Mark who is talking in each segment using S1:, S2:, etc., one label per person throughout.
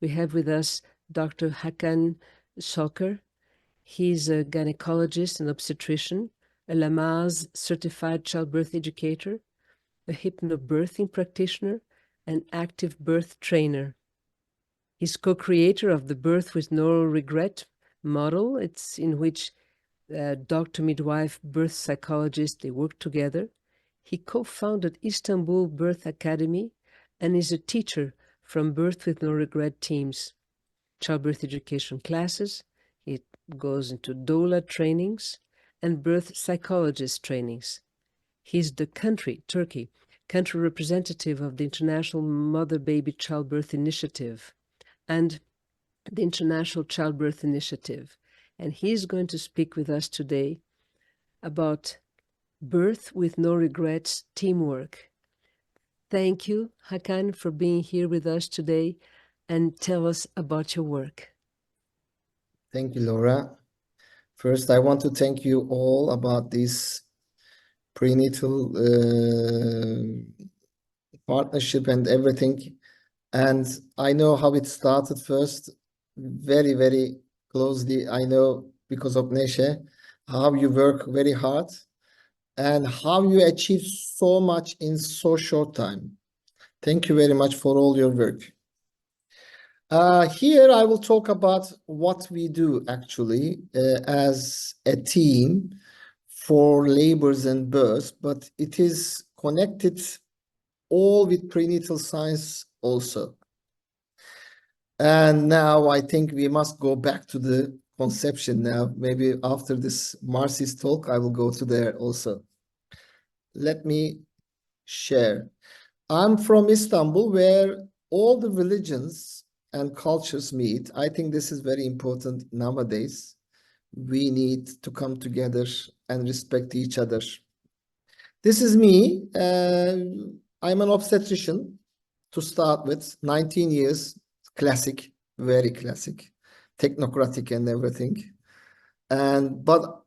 S1: we have with us Dr. Hakan Çoker. He's a gynecologist and obstetrician, a Lamaze Certified Childbirth Educator, a HypnoBirthing Practitioner, and active birth trainer. He's co-creator of the Birth with No Regret model. It's in which doctor, midwife, birth psychologist, they work together. He co-founded Istanbul Birth Academy and is a teacher from Birth with No Regret teams, childbirth education classes. He goes into doula trainings and birth psychologist trainings. He's the Turkey country representative of the International MotherBaby Childbirth Initiative and the International Childbirth Initiative. And he's going to speak with us today about Birth with No Regrets teamwork. Thank you, Hakan, for being here with us today, and tell us about your work.
S2: Thank you, Laura. First, I want to thank you all about this prenatal partnership and everything. And I know how it started first, very, very closely. I know because of Neşe, how you work very hard and how you achieve so much in so short time. Thank you very much for all your work. Here I will talk about what we do actually as a team for labors and births, but it is connected all with prenatal science also. And now I think we must go back to the conception now. Maybe after this Marcy's talk, I will go to there also. Let me share. I'm from Istanbul, where all the religions and cultures meet. I think this is very important nowadays. We need to come together and respect each other. This is me. I'm an obstetrician to start with, 19 years, classic, very classic, technocratic and everything. But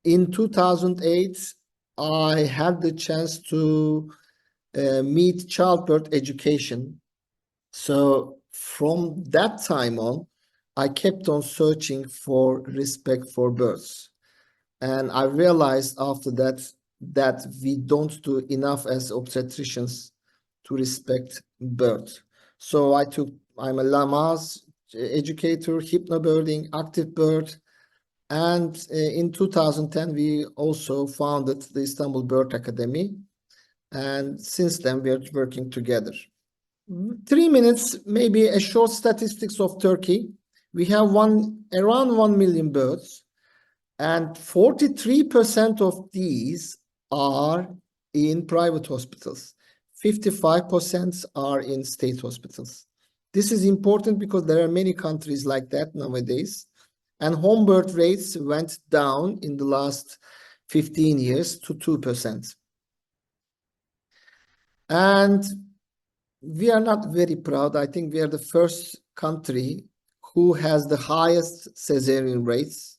S2: in 2008, I had the chance to meet childbirth education. So from that time on, I kept on searching for respect for births. And I realized after that we don't do enough as obstetricians to respect birth. So I'm a Lamaze educator, hypnobirthing, active birth. And in 2010, we also founded the Istanbul Birth Academy. And since then, we are working together. 3 minutes, maybe a short statistics of Turkey. We have around 1 million births, and 43% of these are in private hospitals. 55% are in state hospitals. This is important because there are many countries like that nowadays, and home birth rates went down in the last 15 years to 2%. And we are not very proud. I think we are the first country who has the highest cesarean rates.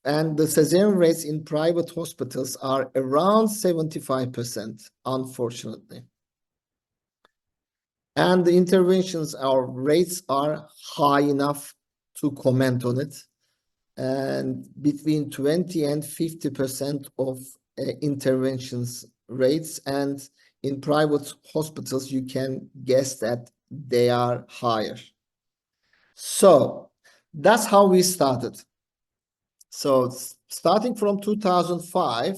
S2: And the cesarean rates in private hospitals are around 75%, unfortunately. And the interventions, our rates are high enough to comment on it. And between 20 and 50% of interventions rates, and in private hospitals, you can guess that they are higher. So that's how we started. So starting from 2005,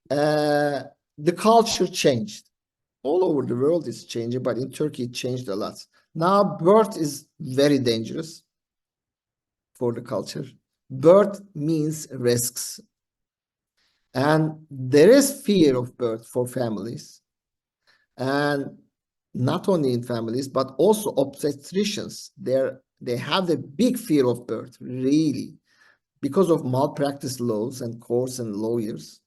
S2: the culture changed. All over the world it's changing, but in Turkey it changed a lot. Now birth is very dangerous for the culture. Birth means risks. And there is fear of birth for families. And not only in families, but also obstetricians. They have a big fear of birth, really, because of malpractice laws and courts and lawyers.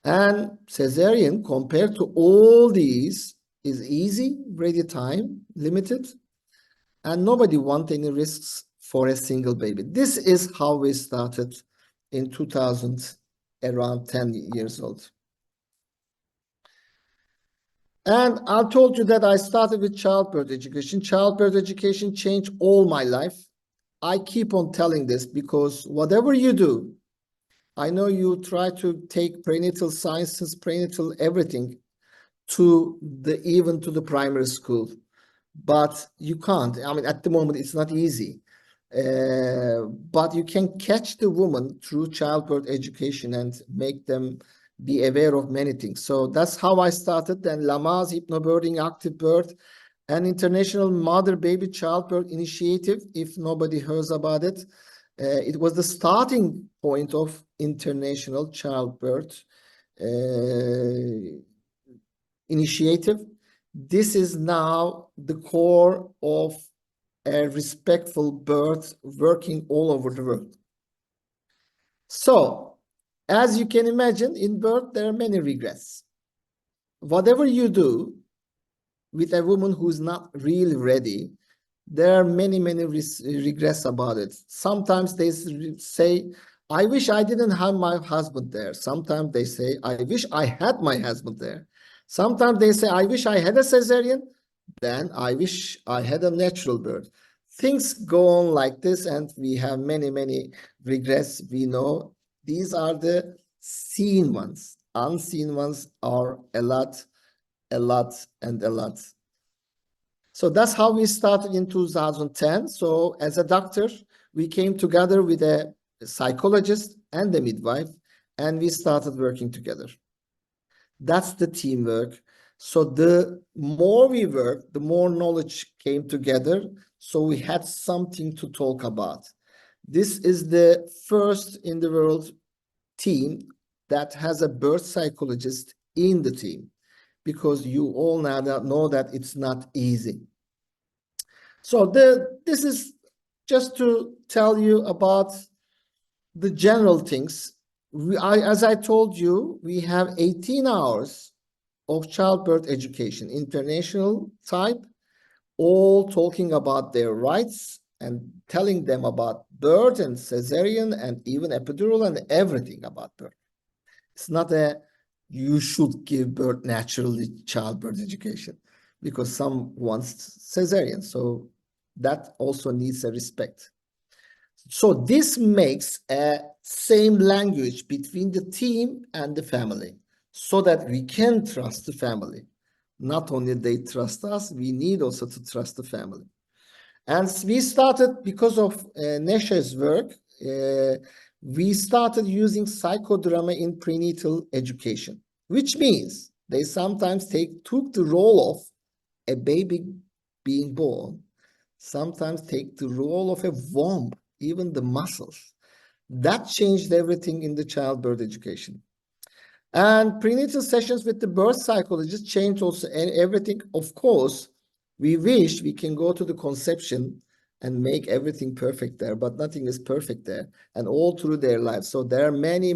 S2: And cesarean, compared to all these, is easy, ready time, limited, and nobody wants any risks for a single baby. This is how we started in 2000, around 10 years old. And I told you that I started with childbirth education. Childbirth education changed all my life. I keep on telling this because whatever you do, I know you try to take prenatal sciences, prenatal everything to even to the primary school, but you can't. I mean, at the moment, it's not easy. But you can catch the woman through childbirth education and make them be aware of many things. So that's how I started. Then Lamaze Hypnobirthing Active Birth, an International Mother-Baby Childbirth Initiative, if nobody hears about it. It was the starting point of international childbirth initiative. This is now the core of a respectful birth working all over the world. So, as you can imagine, in birth, there are many regrets. Whatever you do with a woman who's not really ready, there are many regrets about it. Sometimes they say, I wish I didn't have my husband there. Sometimes they say, I wish I had my husband there. Sometimes they say, I wish I had a cesarean. Then I wish I had a natural birth. Things go on like this, and we have many regrets. We know these are the seen ones. Unseen ones are a lot. So that's how we started in 2010. So as a doctor, we came together with a psychologist and a midwife, and we started working together. That's the teamwork. So the more we worked, the more knowledge came together. So we had something to talk about. This is the first in the world team that has a birth psychologist in the team, because you all now know that it's not easy. So this is just to tell you about the general things. As I told you, we have 18 hours of childbirth education, international type, all talking about their rights and telling them about birth and cesarean and even epidural and everything about birth. It's not a you should give birth naturally childbirth education, because some wants cesarean. So that also needs a respect. So this makes a same language between the team and the family, so that we can trust the family. Not only they trust us, we need also to trust the family. And we started, because of Neşe's work, we started using psychodrama in prenatal education, which means they sometimes took the role of a baby being born, sometimes take the role of a womb, even the muscles. That changed everything in the childbirth education. And prenatal sessions with the birth psychologist changed also everything. Of course, we wish we can go to the conception and make everything perfect there, but nothing is perfect there, and all through their lives. So there are many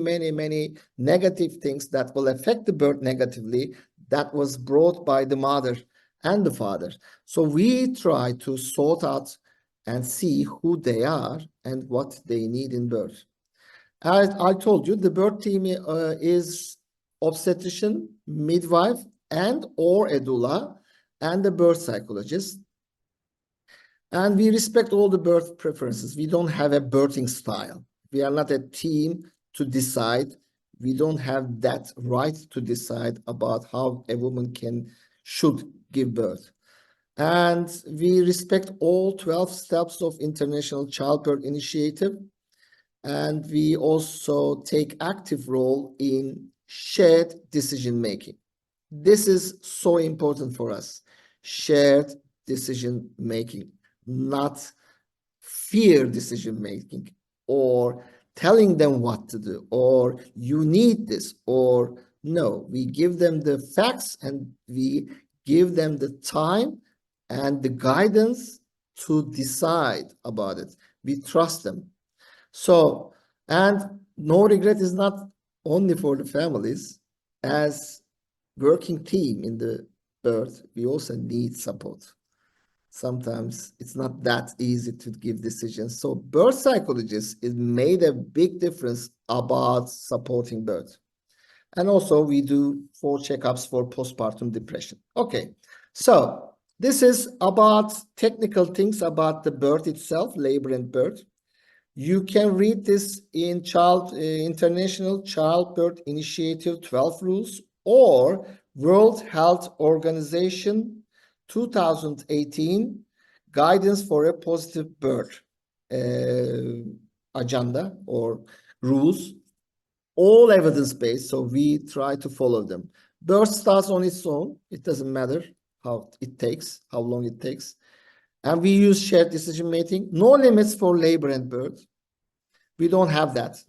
S2: negative things that will affect the birth negatively, that was brought by the mother and the father. So we try to sort out and see who they are and what they need in birth. As I told you, the birth team is obstetrician, midwife, and or a doula, and the birth psychologist. And we respect all the birth preferences. We don't have a birthing style. We are not a team to decide. We don't have that right to decide about how a woman should give birth. And we respect all 12 steps of International Childbirth Initiative. And we also take active role in shared decision-making. This is so important for us. Shared decision-making, not fear decision-making, or telling them what to do, or you need this, or no. We give them the facts and we give them the time and the guidance to decide about it. We trust them. So, and no regret is not only for the families. As working team in the birth, we also need support. Sometimes it's not that easy to give decisions. So birth psychologists, it made a big difference about supporting birth. And also we do 4 checkups for postpartum depression. Okay, so this is about technical things about the birth itself, labor and birth. You can read this in International Childbirth Initiative 12 Rules or World Health Organization 2018 Guidance for a Positive Birth agenda or rules, all evidence-based, so we try to follow them. Birth starts on its own. It doesn't matter how long it takes. And we use shared decision making. No limits for labor and birth. We don't have that.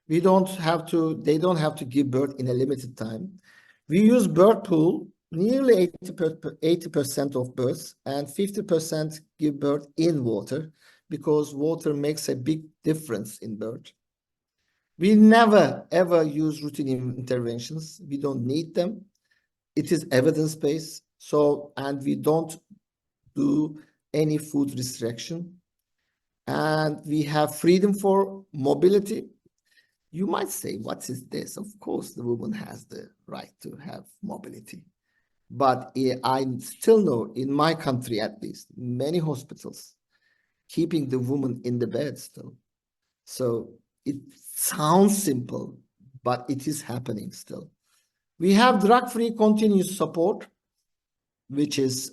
S2: They don't have to give birth in a limited time. We use birth pool, nearly 80% of births, and 50% give birth in water because water makes a big difference in birth. We never, ever use routine interventions. We don't need them. It is evidence-based. So, and we don't do any food restriction. And we have freedom for mobility. You might say, what is this? Of course, the woman has the right to have mobility. But I still know, in my country at least, many hospitals keeping the woman in the bed still. So it sounds simple, but it is happening still. We have drug-free continuous support, which is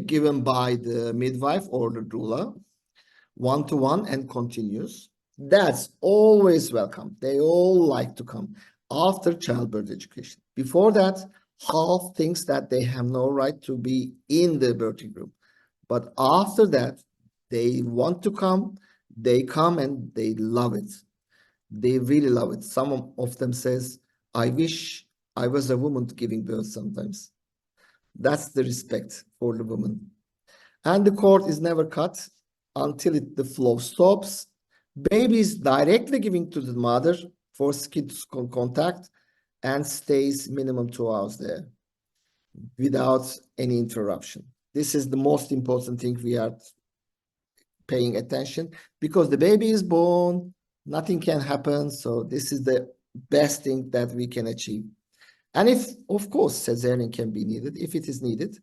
S2: given by the midwife or the doula, one-to-one and continuous. That's always welcome. They all like to come after childbirth education. Before that, half thinks that they have no right to be in the birthing room. But after that, they want to come, they come and they love it. They really love it. Some of them says, I wish I was a woman giving birth sometimes. That's the respect for the woman. And the cord is never cut until the flow stops. Baby is directly giving to the mother for skin contact and stays minimum 2 hours there without any interruption. This is the most important thing we are paying attention because the baby is born, nothing can happen. So this is the best thing that we can achieve. And if, of course, cesarean can be needed, if it is needed,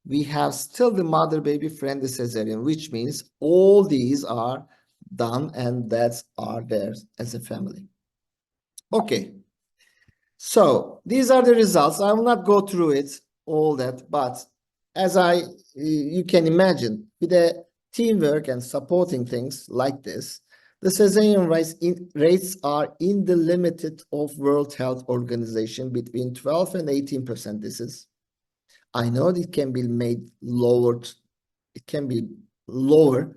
S2: we have still the mother-baby friendly cesarean, which means all these are done and that's are there as a family. Okay. So these are the results. I will not go through it, all that, but as you can imagine, with the teamwork and supporting things like this, the cesarean rates are in the limit of World Health Organization between 12 and 18%. This is, I know it can be made lowered, it can be lower,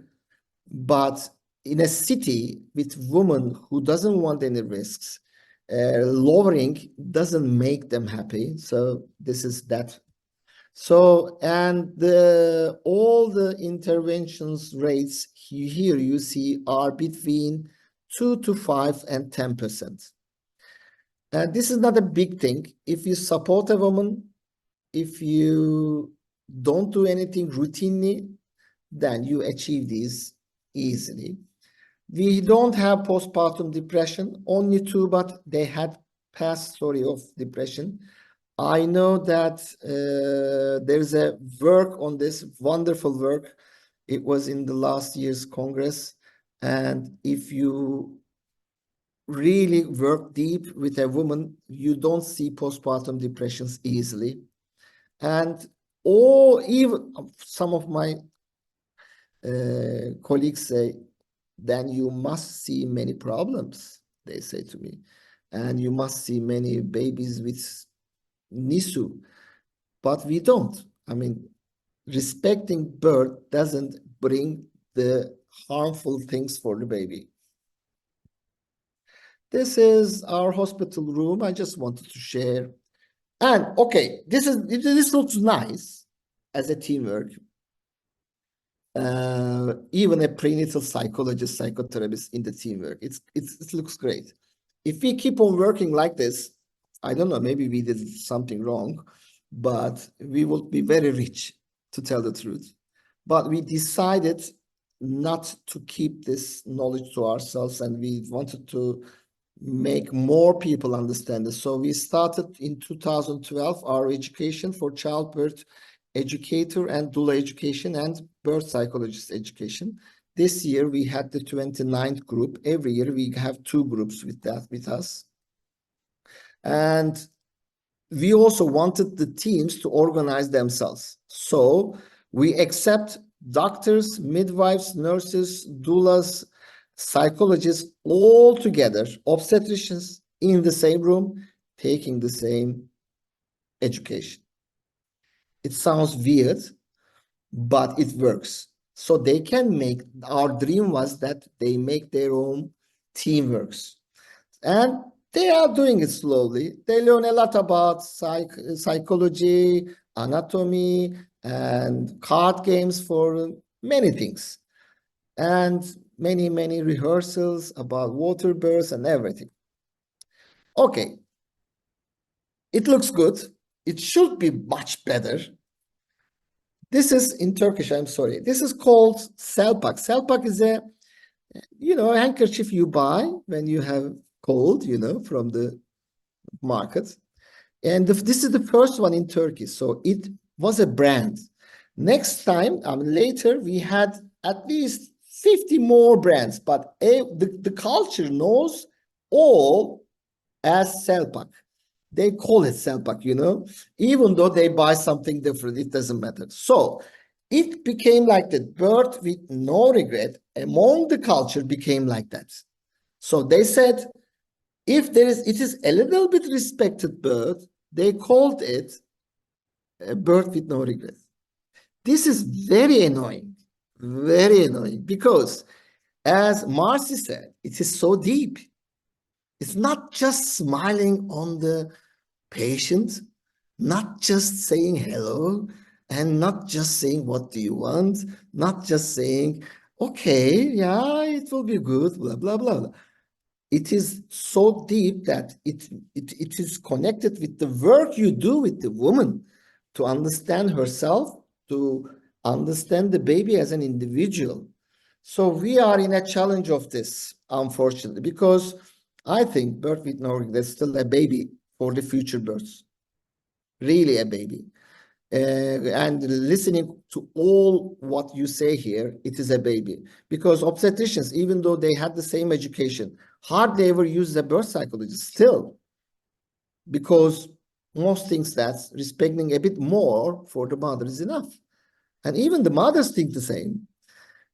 S2: but in a city with women who doesn't want any risks, lowering doesn't make them happy. So this is that. So, and all the interventions rates here you see are between 2 to 5 and 10%. And this is not a big thing. If you support a woman, if you don't do anything routinely, then you achieve these easily. We don't have postpartum depression, only 2, but they had past story of depression. I know that there's a work on this, wonderful work. It was in the last year's Congress. And if you really work deep with a woman, you don't see postpartum depressions easily. And even some of my colleagues say, then you must see many problems, they say to me. And you must see many babies with NICU, but we don't. I mean, respecting birth doesn't bring the harmful things for the baby. This is our hospital room. I just wanted to share. And okay, this looks nice as a teamwork. Even a prenatal psychologist, psychotherapist in the teamwork. It looks great. If we keep on working like this, I don't know, maybe we did something wrong, but we will be very rich, to tell the truth. But we decided not to keep this knowledge to ourselves, and we wanted to make more people understand this. So we started in 2012 our education for childbirth educator and doula education and birth psychologist education. This year we had the 29th group. Every year we have 2 groups with us. And we also wanted the teams to organize themselves. So we accept doctors, midwives, nurses, doulas, psychologists all together, obstetricians in the same room, taking the same education. It sounds weird, but it works. So they can make, our dream was that they make their own teamworks. And they are doing it slowly. They learn a lot about psychology, anatomy, and card games for many things. And many, many rehearsals about water births and everything. Okay. It looks good. It should be much better. This is in Turkish, I'm sorry. This is called selpak. Selpak is a, a handkerchief you buy when you have cold, from the market. And this is the first one in Turkey. So it was a brand. Next time, later, we had at least 50 more brands, but the culture knows all as selpak. They call it selpak, even though they buy something different, it doesn't matter. So it became like that. Birth with no regret among the culture became like that. So they said, if it is a little bit respected birth, they called it a birth with no regret. This is very annoying, because as Marcy said, it is so deep. It's not just smiling on the patient, not just saying hello, and not just saying, what do you want? Not just saying, okay, yeah, it will be good, blah, blah, blah. It is so deep that it is connected with the work you do with the woman to understand herself, to understand the baby as an individual. So we are in a challenge of this, unfortunately, because I think birth with no regret is still a baby for the future births. Really a baby. And listening to all what you say here, it is a baby. Because obstetricians, even though they had the same education, hardly ever use a birth psychologist still. Because most things that's respecting a bit more for the mother is enough. And even the mothers think the same.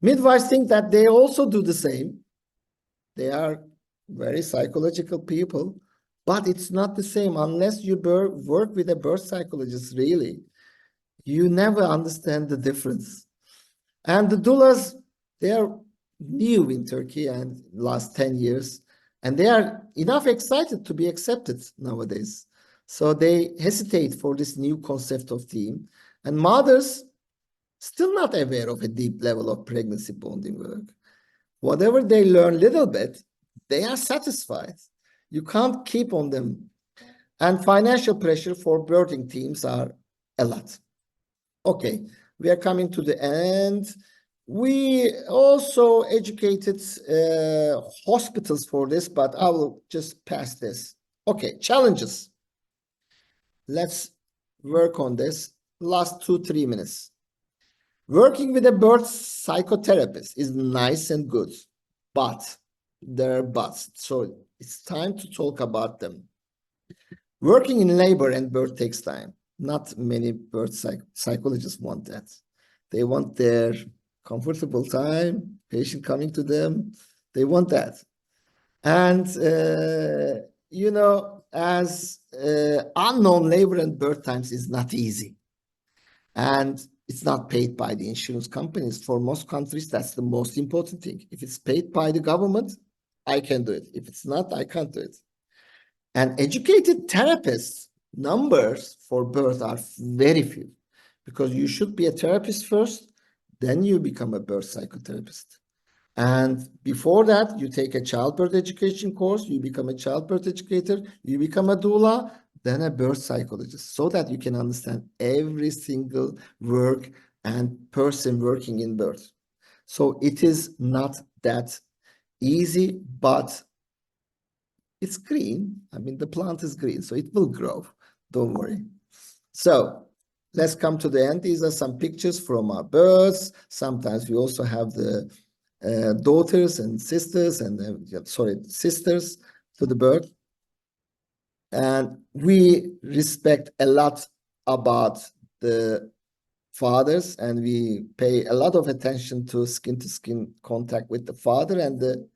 S2: Midwives think that they also do the same. They are very psychological people, but it's not the same unless you work with a birth psychologist, really. You never understand the difference. And the doulas, they are new in Turkey and last 10 years, and they are enough excited to be accepted nowadays. So they hesitate for this new concept of team. And mothers, still not aware of a deep level of pregnancy bonding work. Whatever they learn little bit, they are satisfied. You can't keep on them. And financial pressure for birthing teams are a lot. Okay, we are coming to the end. We also educated hospitals for this, but I will just pass this. Okay, challenges. Let's work on this. Last 2-3 minutes. Working with a birth psychotherapist is nice and good, but there are buts. So it's time to talk about them. Working in labor and birth takes time. Not many birth psychologists want that. They want their comfortable time, patient coming to them. They want that. And, as unknown labor and birth times is not easy. And it's not paid by the insurance companies. For most countries, that's the most important thing. If it's paid by the government, I can do it. If it's not, I can't do it. And educated therapists, numbers for birth are very few, because you should be a therapist first, then you become a birth psychotherapist. And before that, you take a childbirth education course, you become a childbirth educator, you become a doula, then a birth psychologist, so that you can understand every single work and person working in birth. So it is not that easy, but It's green. I mean, the plant is green, so it will grow. Don't worry. So let's come to the end. These are some pictures from our births. Sometimes we also have the daughters and sisters and sisters to the birth. And we respect a lot about the fathers, and we pay a lot of attention to skin contact with the father and the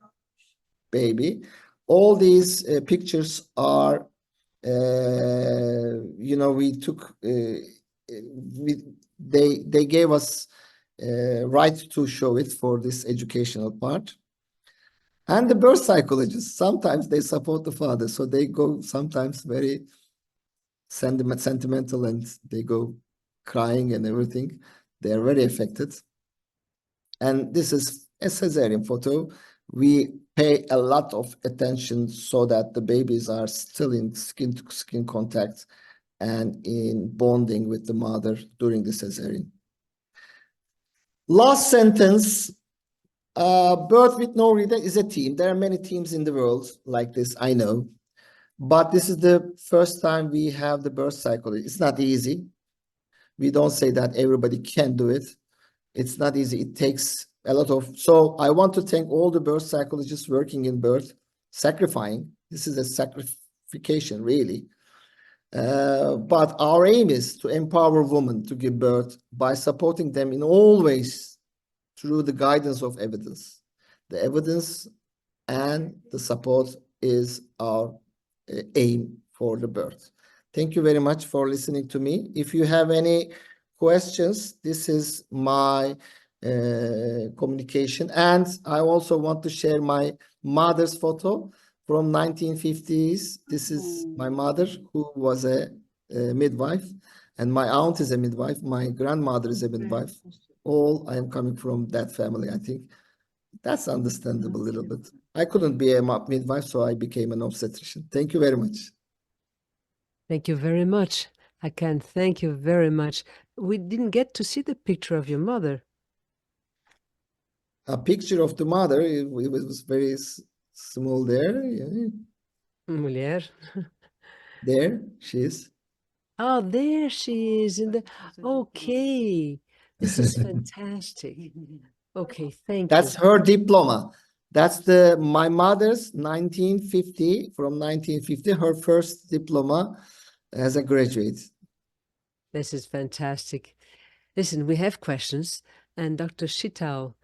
S2: baby. All these pictures are, we took, they gave us right to show it for this educational part. And the birth psychologists, sometimes they support the father, so they go sometimes very sentimental and they go crying and everything. They are very affected. And this is a cesarean photo. We pay a lot of attention so that the babies are still in skin-to-skin contact and in bonding with the mother during the cesarean. Last sentence, birth with no reader is a team. There are many teams in the world like this, I know. But this is the first time we have the birth psychologist. It's not easy. We don't say that everybody can do it. It's not easy. It takes a lot of, so I want to thank all the birth psychologists working in birth, sacrificing. This is a sacrification, really. But our aim is to empower women to give birth by supporting them in all ways through the guidance of evidence. The evidence and the support is our aim for the birth. Thank you very much for listening to me. If you have any questions, this is my communication. And I also want to share my mother's photo from 1950s. This is my mother, who was a midwife, and my aunt is a midwife. My grandmother is a midwife. All I am coming from that family. I think that's understandable a little bit. I couldn't be a midwife, so I became an obstetrician. Thank you very much.
S1: Thank you very much, Hakan. Thank you very much. We didn't get to see the picture of your mother.
S2: A picture of the mother, it was very small there. Yeah.
S1: Mulher.
S2: There she is.
S1: Oh, there she is in the, okay. This is fantastic. Okay, thank
S2: That's
S1: you.
S2: her diploma. That's my mother's 1950, from 1950, her first diploma as a graduate.
S1: This is fantastic. Listen, we have questions, and Dr. Shital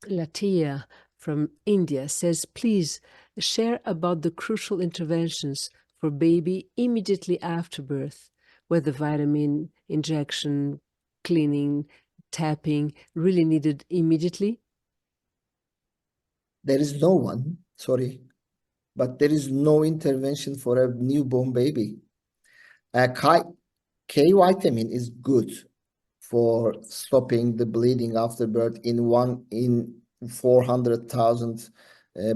S1: Latia from India says, please share about the crucial interventions for baby immediately after birth, whether vitamin injection, cleaning, tapping really needed immediately.
S2: There is no one, sorry, but there is no intervention for a newborn baby. K vitamin is good for stopping the bleeding after birth in 400,000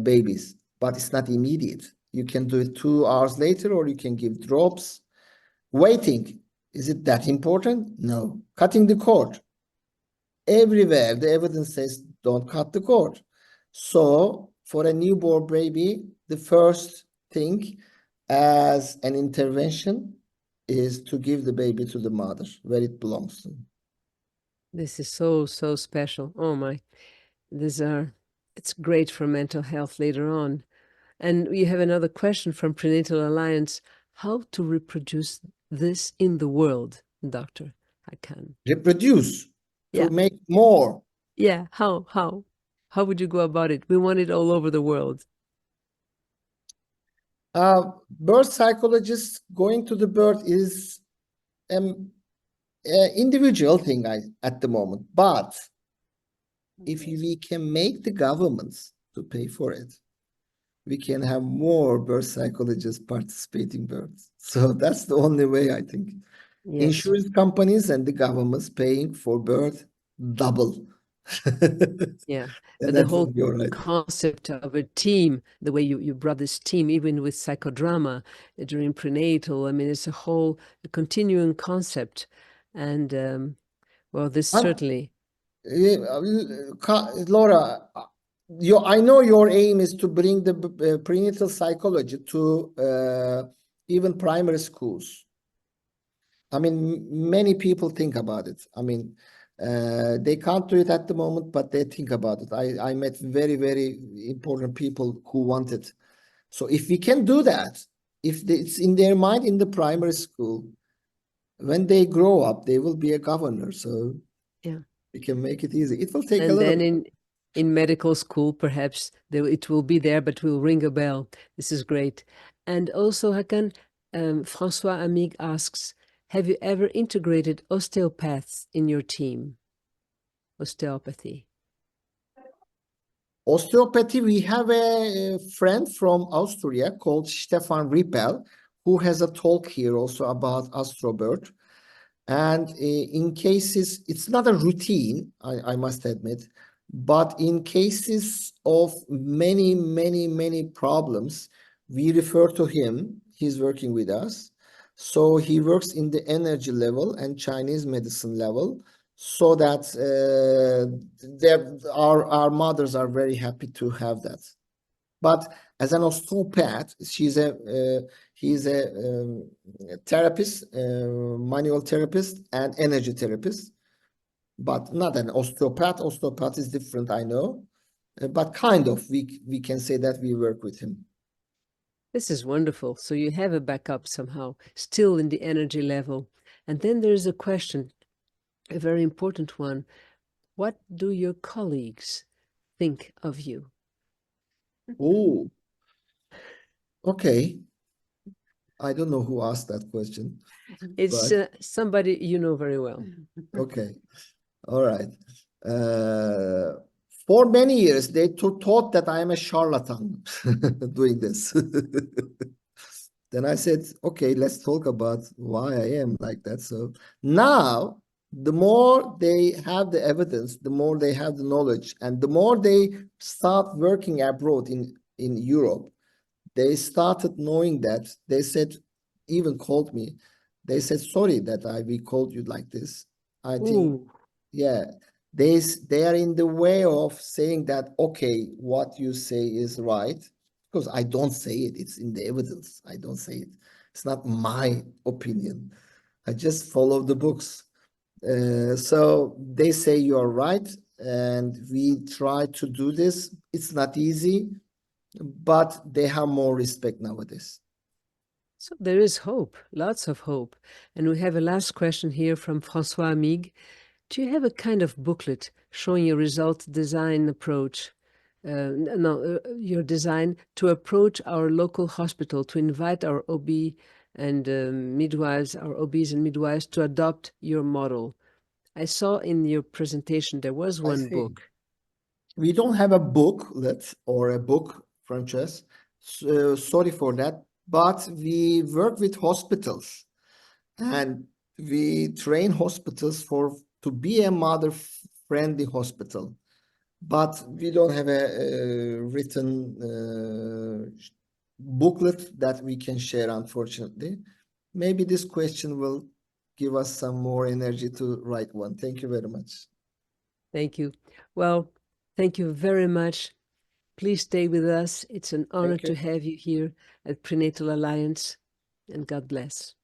S2: babies, but it's not immediate. You can do it 2 hours later, or you can give drops. Waiting, is it that important? No. Cutting the cord. Everywhere the evidence says don't cut the cord. So for a newborn baby, the first thing as an intervention is to give the baby to the mother where it belongs to.
S1: This is so, so special. Oh my, it's great for mental health later on. And we have another question from Prenatal Alliance. How to reproduce this in the world, Dr. Hakan?
S2: Reproduce,
S1: Yeah.
S2: to make more.
S1: Yeah, how? How would you go about it? We want it all over the world.
S2: Birth psychologists going to the birth is an individual thing at the moment. But if we can make the governments to pay for it, we can have more birth psychologists participating births. So that's the only way, I think. Yes. Insurance companies and the governments paying for birth double.
S1: Yeah, but the whole concept of a team, the way you brought this team, even with psychodrama during prenatal, I mean, it's a continuing concept. And well, this certainly.
S2: Laura, I know your aim is to bring the prenatal psychology to even primary schools. I mean, many people think about it. I mean, they can't do it at the moment, but they think about it. I met very, very important people who want it. So if we can do that, if it's in their mind in the primary school, when they grow up, they will be a governor. So
S1: yeah,
S2: we can make it easy. It will take a
S1: and
S2: little.
S1: then in medical school, perhaps it will be there, but will ring a bell. This is great. And also, Hakan, François Amig asks, have you ever integrated osteopaths in your team? Osteopathy.
S2: Osteopathy, we have a friend from Austria called Stefan Rippel, who has a talk here also about astrobirth. And in cases, it's not a routine, I must admit, but in cases of many, many, many problems, we refer to him. He's working with us. So he works in the energy level and Chinese medicine level, so that our mothers are very happy to have that. But as an osteopath, he's a therapist, manual therapist, and energy therapist, but not an osteopath. Osteopath is different, I know, but kind of we can say that we work with him.
S1: This is wonderful. So you have a backup somehow, still in the energy level. And then there's a question, a very important one. What do your colleagues think of you?
S2: Oh, okay. I don't know who asked that question.
S1: It's somebody you know very well.
S2: Okay. All right. For many years, they thought that I am a charlatan doing this. Then I said, okay, let's talk about why I am like that. So now, the more they have the evidence, the more they have the knowledge, and the more they start working abroad in Europe, they started knowing that. They said, even called me. They said, sorry that we called you like this. I think,
S1: Ooh.
S2: yeah, they are in the way of saying that, okay, what you say is right. Because I don't say it. It's in the evidence. I don't say it. It's not my opinion. I just follow the books. So they say you're right. And we try to do this. It's not easy, but they have more respect nowadays.
S1: So there is hope, lots of hope. And we have a last question here from François Amig. Do you have a kind of booklet showing your result design approach? Your design to approach our local hospital, to invite our OB and midwives, our OBs and midwives to adopt your model. I saw in your presentation there was one book.
S2: We don't have a booklet or a book, Frances. So, sorry for that. But we work with hospitals and we train hospitals to be a mother-friendly hospital. But we don't have a written booklet that we can share, unfortunately. Maybe this question will give us some more energy to write one. Thank you very much.
S1: Thank you. Well, thank you very much. Please stay with us. It's an honor to have you here at Prenatal Alliance, and God bless.